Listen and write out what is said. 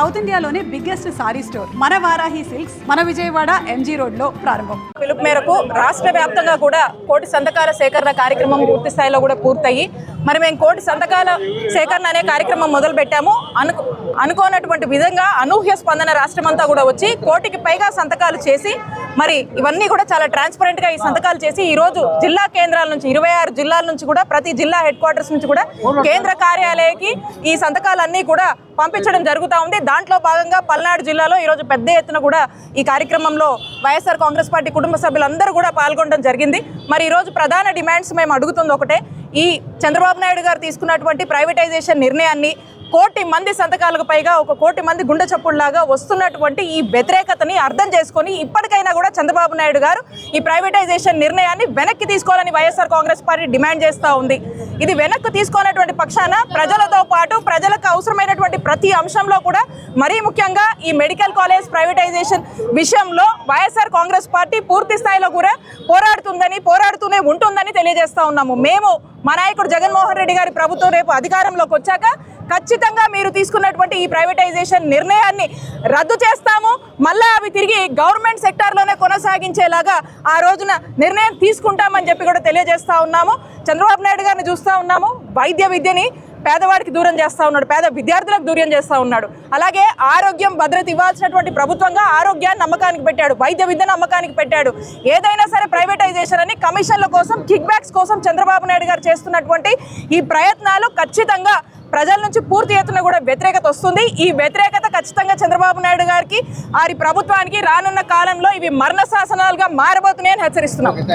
South ఇండియాలోనే biggest sorry store మన Varahi silks మన విజయవాడ ఎంజీ రోడ్ లో ప్రారంభం. పిలుపు మేరకు రాష్ట్ర వ్యాప్తంగా కూడా కోటి సంతకాల సేకరణ కార్యక్రమం పూర్తి స్థాయిలో కూడా పూర్తయి మరి మేము కోటి సంతకాల సేకరణ అనే కార్యక్రమం మొదలు పెట్టాము. అనుకోనటువంటి విధంగా అనూహ్య స్పందన రాష్ట్రమంతా కూడా వచ్చి కోటికి పైగా సంతకాలు చేసి మరి ఇవన్నీ కూడా చాలా ట్రాన్స్పరెంట్ గా ఈ సంతకాలు చేసి ఈ రోజు జిల్లా కేంద్రాల నుంచి 26 జిల్లాల నుంచి కూడా ప్రతి జిల్లా హెడ్ క్వార్టర్స్ నుంచి కూడా కేంద్ర కార్యాలయానికి ఈ సంతకాలన్నీ కూడా పంపించడం జరుగుతూ ఉంది. దాంట్లో భాగంగా పల్నాడు జిల్లాలో ఈరోజు పెద్ద ఎత్తున కూడా ఈ కార్యక్రమంలో వైఎస్ఆర్ కాంగ్రెస్ పార్టీ కుటుంబ సభ్యులందరూ కూడా పాల్గొనడం జరిగింది. మరి ఈరోజు ప్రధాన డిమాండ్స్ మేము అడుగుతుంది ఒకటే, ఈ చంద్రబాబు నాయుడు గారు తీసుకున్నటువంటి ప్రైవేటైజేషన్ నిర్ణయాన్ని 1 కోటి మంది సంతకాలకు పైగా 1 కోటి మంది గుండె చప్పుడులాగా వస్తున్నటువంటి ఈ వ్యతిరేకతని అర్థం చేసుకొని ఇప్పటికైనా కూడా చంద్రబాబు నాయుడు గారు ఈ ప్రైవేటైజేషన్ నిర్ణయాన్ని వెనక్కి తీసుకోవాలని వైఎస్ఆర్ కాంగ్రెస్ పార్టీ డిమాండ్ చేస్తూ ఉంది. ఇది వెనక్కి తీసుకోనటువంటి పక్షాన ప్రజలతో పాటు ప్రజలకు అవసరమైనటువంటి ప్రతి అంశంలో కూడా మరీ ముఖ్యంగా ఈ మెడికల్ కాలేజ్ ప్రైవేటైజేషన్ విషయంలో వైఎస్ఆర్ కాంగ్రెస్ పార్టీ పూర్తి స్థాయిలో కూడా పోరాడుతూనే ఉంటుందని తెలియజేస్తా ఉన్నాము. మేము మా నాయకుడు జగన్మోహన్ రెడ్డి గారి ప్రభుత్వం రేపు అధికారంలోకి వచ్చాక ఖచ్చితంగా మీరు తీసుకున్నటువంటి ఈ ప్రైవేటైజేషన్ నిర్ణయాన్ని రద్దు చేస్తాము. మళ్ళీ అవి తిరిగి గవర్నమెంట్ సెక్టార్లోనే కొనసాగించేలాగా ఆ రోజున నిర్ణయం తీసుకుంటామని చెప్పి కూడా తెలియజేస్తా ఉన్నాము. చంద్రబాబు నాయుడు గారిని చూస్తూ ఉన్నాము. వైద్య విద్యని పేదవాడికి దూరం చేస్తూ ఉన్నాడు, పేద విద్యార్థులకు దూరం చేస్తూ ఉన్నాడు. అలాగే ఆరోగ్యం భద్రత ఇవ్వాల్సినటువంటి ప్రభుత్వంగా ఆరోగ్యాన్ని నమ్మకానికి పెట్టాడు, వైద్య విద్యను నమ్మకానికి పెట్టాడు. ఏదైనా సరే ప్రైవేటైజేషన్ అని కమిషన్ల కోసం కిక్ బ్యాక్స్ కోసం చంద్రబాబు నాయుడు గారు చేస్తున్నటువంటి ఈ ప్రయత్నాలు ఖచ్చితంగా ప్రజల నుంచి పూర్తి ఎత్తున కూడా వ్యతిరేకత వస్తుంది. ఈ వ్యతిరేకత ఖచ్చితంగా చంద్రబాబు నాయుడు గారికి వారి ప్రభుత్వానికి రానున్న కాలంలో ఇవి మరణ శాసనాలుగా మారబోతున్నాయని హెచ్చరిస్తున్నాం.